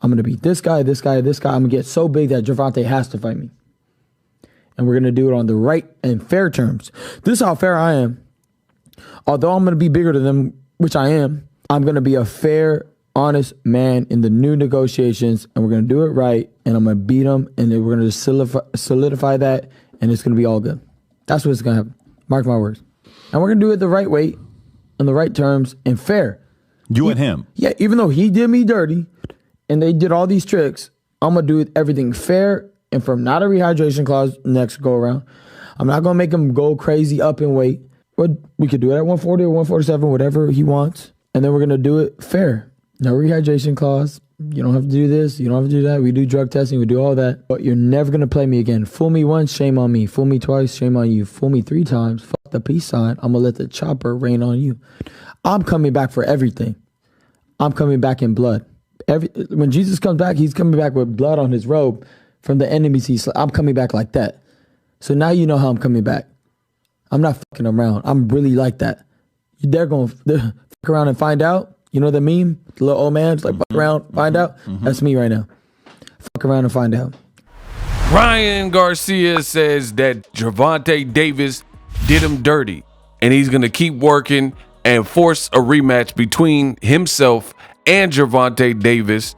I'm going to beat this guy, this guy, this guy. I'm going to get so big that Gervonta has to fight me. And we're going to do it on the right and fair terms. This is how fair I am. Although I'm going to be bigger than them, which I am, I'm going to be a fair, honest man in the new negotiations, and we're going to do it right, and I'm going to beat them, and then we're going to solidify that, and it's going to be all good. That's what's going to happen. Mark my words. And we're going to do it the right way, on the right terms, and fair. You and him. Yeah, even though he did me dirty, and they did all these tricks, I'm going to do everything fair, and from not a rehydration clause next go around. I'm not going to make him go crazy up in weight. We could do it at 140 or 147, whatever he wants. And then we're going to do it fair. No rehydration clause. You don't have to do this. You don't have to do that. We do drug testing. We do all that. But you're never going to play me again. Fool me once, shame on me. Fool me twice, shame on you. Fool me 3 times, fuck the peace sign. I'm going to let the chopper rain on you. I'm coming back for everything. I'm coming back in blood. When Jesus comes back, he's coming back with blood on his robe from the enemies. I'm coming back like that. So now you know how I'm coming back. I'm not fucking around. I'm really like that. They're going to fuck around and find out. You know the meme? The little old man's like, fuck around, find out. That's me right now. Fuck around and find out. Ryan Garcia says that Gervonta Davis did him dirty, and he's going to keep working and force a rematch between himself and Gervonta Davis,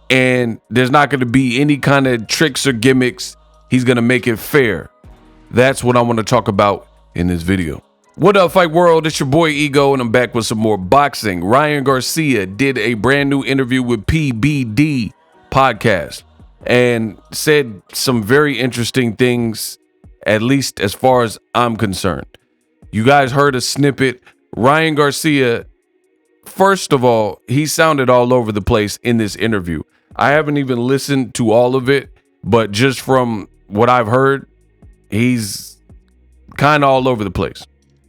and there's not going to be any kind of tricks or gimmicks. He's going to make it fair. That's what I want to talk about in this video. What up, Fight World? It's your boy Ego, and I'm back with some more boxing. Ryan Garcia did a brand new interview with PBD podcast and said some very interesting things, at least as far as I'm concerned. You guys heard a snippet. Ryan Garcia, first of all, he sounded all over the place in this interview. I haven't even listened to all of it, but just from what I've heard, he's kind of all over the place.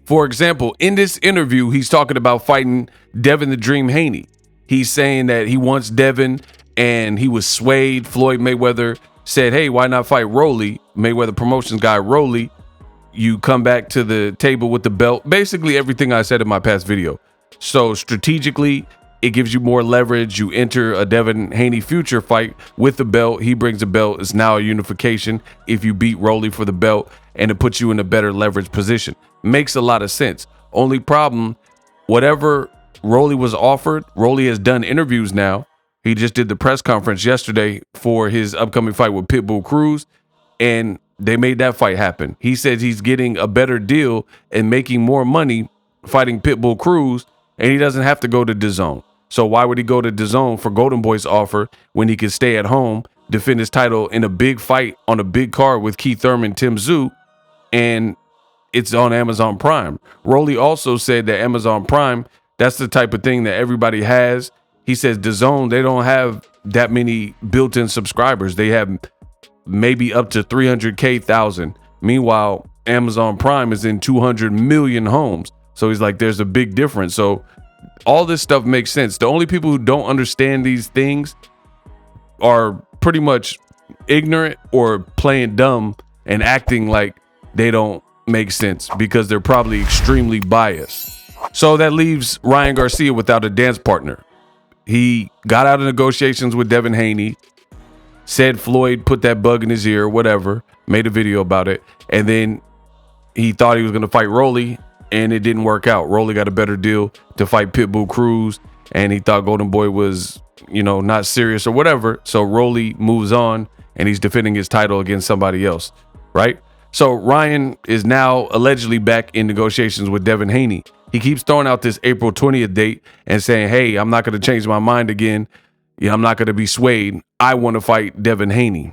For example, in this interview, he's talking about fighting Devin the Dream Haney. He's saying that he wants Devin and he was swayed. Floyd Mayweather said, hey, why not fight Rolly? Mayweather Promotions guy Rolly. You come back to the table with the belt. Basically everything I said in my past video. So strategically, it gives you more leverage. You enter a Devin Haney future fight with the belt. He brings the belt. It's now a unification if you beat Rolly for the belt, and it puts you in a better leverage position. Makes a lot of sense. Only problem, whatever Rolly was offered, Rolly has done interviews now. He just did the press conference yesterday for his upcoming fight with Pitbull Cruz, and they made that fight happen. He says he's getting a better deal and making more money fighting Pitbull Cruz, and he doesn't have to go to DAZN. So why would he go to DAZN for Golden Boy's offer when he could stay at home, defend his title in a big fight on a big card with Keith Thurman, Tim Tszyu, and it's on Amazon Prime. Rolly also said that Amazon Prime, that's the type of thing that everybody has. He says DAZN, they don't have that many built-in subscribers. They have maybe up to 300,000. Meanwhile, Amazon Prime is in 200 million homes. So he's like, there's a big difference. So all this stuff makes sense. The only people who don't understand these things are pretty much ignorant or playing dumb and acting like they don't make sense because they're probably extremely biased. So that leaves Ryan Garcia without a dance partner. He got out of negotiations with Devin Haney, said Floyd put that bug in his ear, whatever, made a video about it. And then he thought he was going to fight Rolly, and it didn't work out. Rolly got a better deal to fight Pitbull Cruz, and he thought Golden Boy was, not serious or whatever. So Rolly moves on, and he's defending his title against somebody else, right? So Ryan is now allegedly back in negotiations with Devin Haney. He keeps throwing out this April 20th date and saying, hey, I'm not going to change my mind again. I'm not going to be swayed. I want to fight Devin Haney.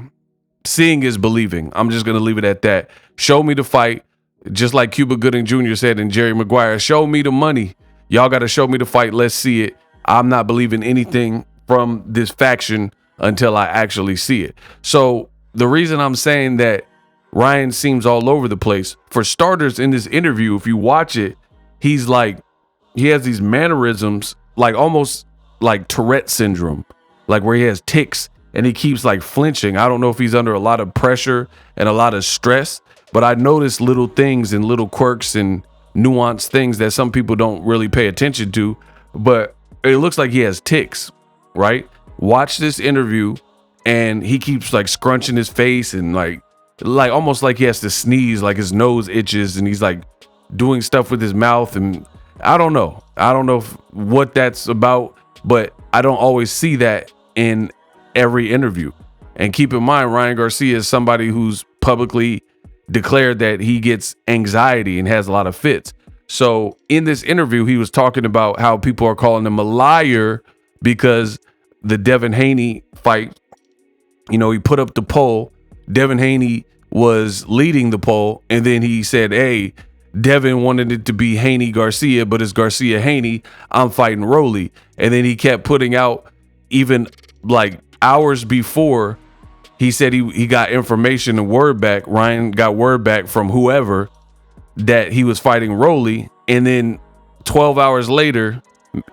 Seeing is believing. I'm just going to leave it at that. Show me the fight. Just like Cuba Gooding Jr. said and Jerry Maguire, show me the money. Y'all got to show me the fight. Let's see it. I'm not believing anything from this faction until I actually see it. So the reason I'm saying that Ryan seems all over the place, for starters, in this interview, if you watch it, he's like, he has these mannerisms, like almost like Tourette syndrome, like where he has tics and he keeps like flinching. I don't know if he's under a lot of pressure and a lot of stress, but I noticed little things and little quirks and nuanced things that some people don't really pay attention to, but it looks like he has tics, right? watch this interview, and he keeps like scrunching his face and like almost like he has to sneeze, like his nose itches, and he's like doing stuff with his mouth. And I don't know what that's about, but I don't always see that in every interview. And keep in mind, Ryan Garcia is somebody who's publicly declared that he gets anxiety and has a lot of fits. So in this interview, he was talking about how people are calling him a liar because the Devin Haney fight, he put up the poll. Devin Haney was leading the poll, and then he said, hey, Devin wanted it to be Haney Garcia, but it's Garcia Haney. I'm fighting Rolly. And then he kept putting out, even like hours before, he said he got information and word back. Ryan got word back from whoever that he was fighting Rolly. And then 12 hours later,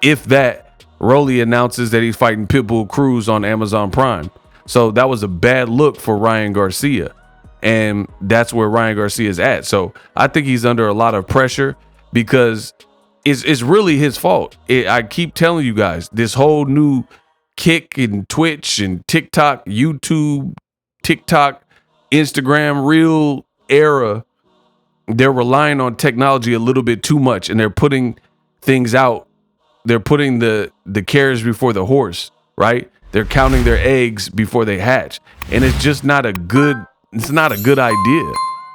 if that, Rolly announces that he's fighting Pitbull Cruz on Amazon Prime. So that was a bad look for Ryan Garcia. And that's where Ryan Garcia is at. So I think he's under a lot of pressure because it's really his fault. I keep telling you guys, this whole new Kick and Twitch and TikTok, YouTube, TikTok, Instagram, Reel era, they're relying on technology a little bit too much, and they're putting things out. They're putting the carriage before the horse, right? They're counting their eggs before they hatch. And it's just not a good idea.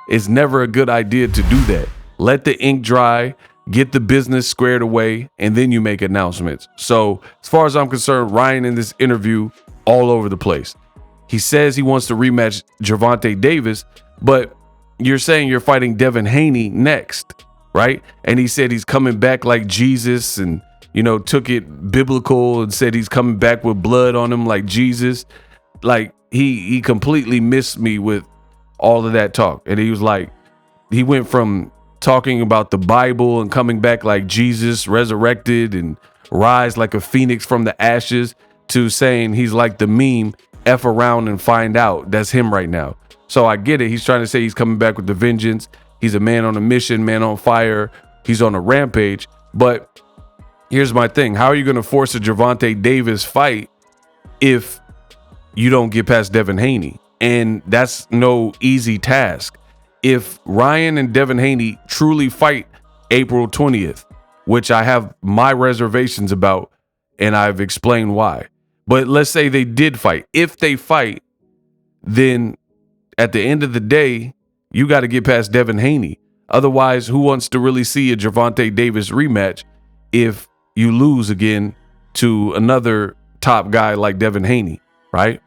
It's never a good idea to do that. Let the ink dry, get the business squared away, and then you make announcements. So as far as I'm concerned, Ryan in this interview, all over the place. He says he wants to rematch Gervonta Davis, but you're saying you're fighting Devin Haney next, right? And he said he's coming back like Jesus and, took it biblical and said he's coming back with blood on him like Jesus. Like he completely missed me with all of that talk. And he was like, he went from talking about the Bible and coming back like Jesus resurrected and rise like a phoenix from the ashes to saying he's like the meme, F around and find out. That's him right now. So I get it. He's trying to say he's coming back with the vengeance. He's a man on a mission, man on fire. He's on a rampage. But here's my thing. How are you going to force a Gervonta Davis fight if you don't get past Devin Haney? And that's no easy task. If Ryan and Devin Haney truly fight April 20th, which I have my reservations about, and I've explained why. But let's say they did fight. If they fight, then at the end of the day, you got to get past Devin Haney. Otherwise, who wants to really see a Gervonta Davis rematch if you lose again to another top guy like Devin Haney, right?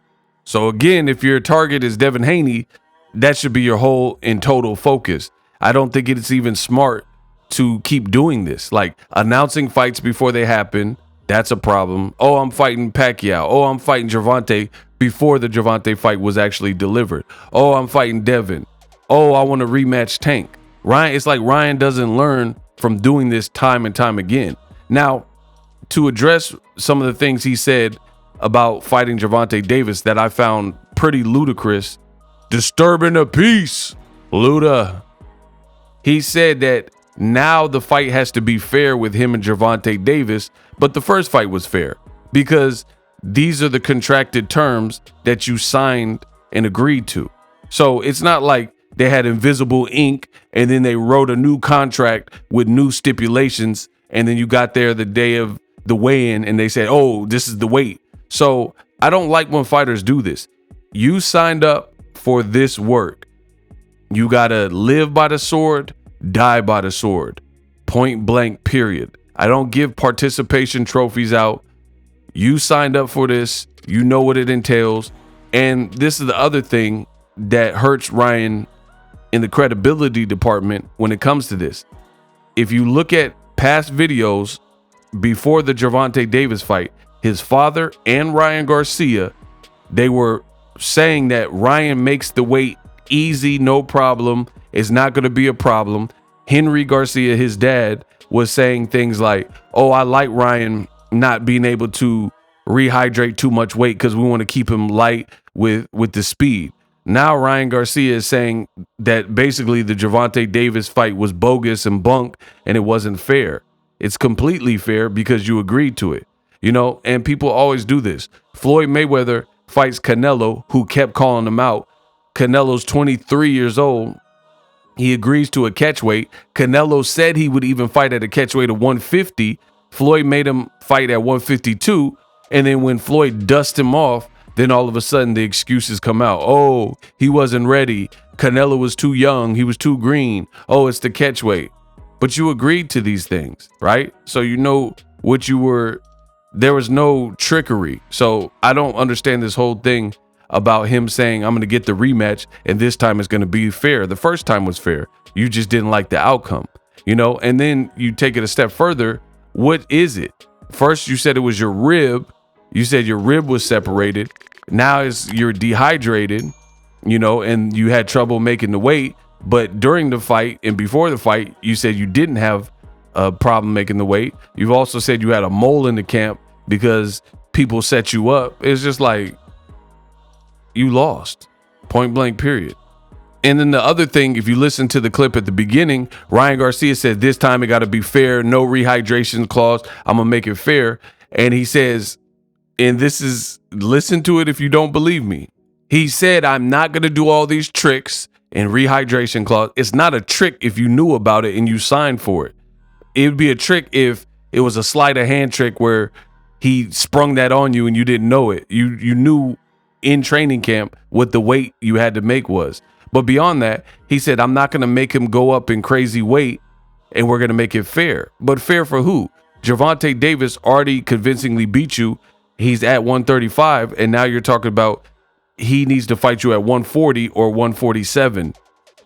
So again, if your target is Devin Haney, that should be your whole and total focus. I don't think it's even smart to keep doing this. Like announcing fights before they happen, that's a problem. Oh, I'm fighting Pacquiao. Oh, I'm fighting Gervonta before the Gervonta fight was actually delivered. Oh, I'm fighting Devin. Oh, I want to rematch Tank. Ryan, it's like Ryan doesn't learn from doing this time and time again. Now, to address some of the things he said about fighting Gervonta Davis that I found pretty ludicrous, disturbing the peace, Luda. He said that now the fight has to be fair with him and Gervonta Davis, but the first fight was fair because these are the contracted terms that you signed and agreed to. So it's not like they had invisible ink and then they wrote a new contract with new stipulations and then you got there the day of the weigh-in and they said, oh, this is the weight. So I don't like when fighters do this. You signed up for this work. You got to live by the sword, die by the sword. Point blank, period. I don't give participation trophies out. You signed up for this. You know what it entails. And this is the other thing that hurts Ryan in the credibility department when it comes to this. If you look at past videos before the Gervonta Davis fight, his father and Ryan Garcia, they were saying that Ryan makes the weight easy, no problem. It's not going to be a problem. Henry Garcia, his dad, was saying things like, oh, I like Ryan not being able to rehydrate too much weight because we want to keep him light with the speed. Now Ryan Garcia is saying that basically the Gervonta Davis fight was bogus and bunk and it wasn't fair. It's completely fair because you agreed to it. and people always do this. Floyd Mayweather fights Canelo, who kept calling him out. Canelo's 23 years old. He agrees to a catch weight. Canelo said he would even fight at a catch weight of 150. Floyd made him fight at 152. And then when Floyd dusted him off, then all of a sudden the excuses come out. Oh, he wasn't ready. Canelo was too young. He was too green. Oh, it's the catch weight. But you agreed to these things, right? So you know what you were. There was no trickery. So I don't understand this whole thing about him saying, I'm going to get the rematch and this time it's going to be fair. The first time was fair. You just didn't like the outcome, and then you take it a step further. What is it? First, you said it was your rib. You said your rib was separated. Now you're dehydrated, and you had trouble making the weight. But during the fight and before the fight, you said you didn't have a problem making the weight. You've also said you had a mole in the camp because people set you up. It's just like you lost, point blank, period. And then the other thing, if you listen to the clip at the beginning, Ryan Garcia said this time it got to be fair, no rehydration clause. I'm going to make it fair. And he says, and this is, listen to it if you don't believe me. He said, I'm not going to do all these tricks and rehydration clause. It's not a trick if you knew about it and you signed for it. It would be a trick if it was a sleight of hand trick where he sprung that on you and you didn't know it. You knew in training camp what the weight you had to make was. But beyond that, he said, I'm not going to make him go up in crazy weight and we're going to make it fair. But fair for who? Gervonta Davis already convincingly beat you. He's at 135, and now you're talking about he needs to fight you at 140 or 147,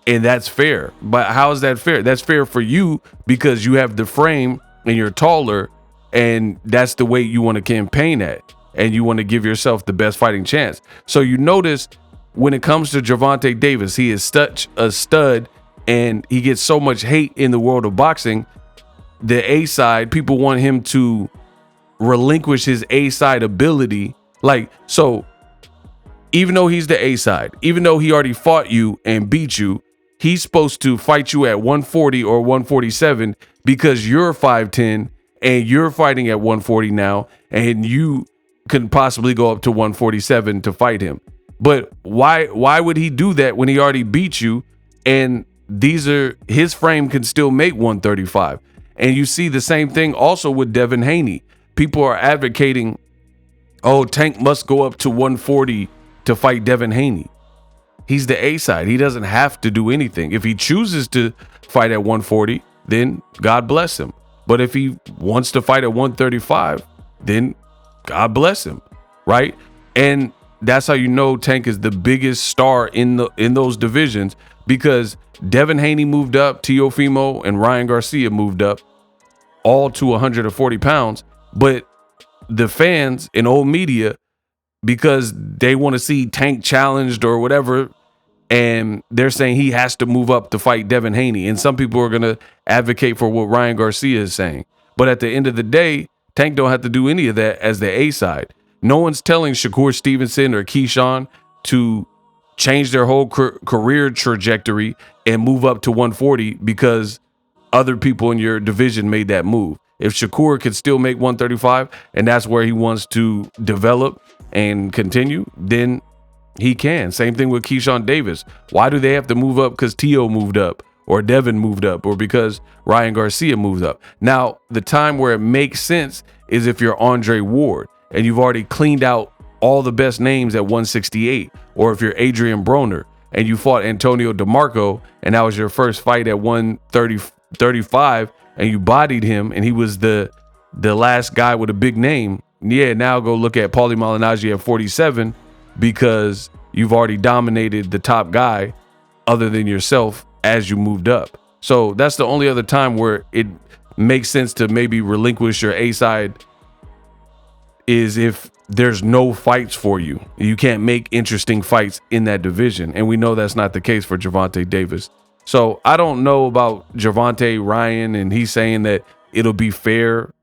and that's fair. But how is that fair? That's fair for you because you have the frame and you're taller, and that's the weight you want to campaign at, and you want to give yourself the best fighting chance. So you notice when it comes to Gervonta Davis, he is such a stud, and he gets so much hate in the world of boxing. The A side, people want him to relinquish his A side ability. So even though he's the A side, even though he already fought you and beat you, he's supposed to fight you at 140 or 147 because you're 5'10 and you're fighting at 140 now, and you can possibly go up to 147 to fight him. But why would he do that when he already beat you? And his frame can still make 135. And you see the same thing also with Devin Haney. People are advocating, oh, Tank must go up to 140 to fight Devin Haney. He's the A side. He doesn't have to do anything. If he chooses to fight at 140, then God bless him. But if he wants to fight at 135, then God bless him, right? And that's how you know Tank is the biggest star in those divisions, because Devin Haney moved up, Teofimo and Ryan Garcia moved up, all to 140 pounds. But the fans and old media, because they want to see Tank challenged or whatever, and they're saying he has to move up to fight Devin Haney. And some people are going to advocate for what Ryan Garcia is saying. But at the end of the day, Tank don't have to do any of that as the A side. No one's telling Shakur Stevenson or Keyshawn to change their whole career trajectory and move up to 140 because other people in your division made that move. If Shakur could still make 135 and that's where he wants to develop and continue, then he can. Same thing with Keyshawn Davis. Why do they have to move up because Teo moved up or Devin moved up or because Ryan Garcia moved up? Now, the time where it makes sense is if you're Andre Ward and you've already cleaned out all the best names at 168, or if you're Adrian Broner and you fought Antonio DeMarco and that was your first fight at 135 and you bodied him and he was the last guy with a big name. Yeah, now go look at Paulie Malignaggi at 47 because you've already dominated the top guy other than yourself as you moved up. So that's the only other time where it makes sense to maybe relinquish your A side is if there's no fights for you. You can't make interesting fights in that division. And we know that's not the case for Gervonta Davis. So I don't know about Gervonta Ryan and he's saying that it'll be fair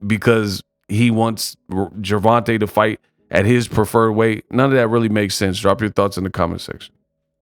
because he wants Gervonta to fight at his preferred weight. None of that really makes sense. Drop your thoughts in the comment section.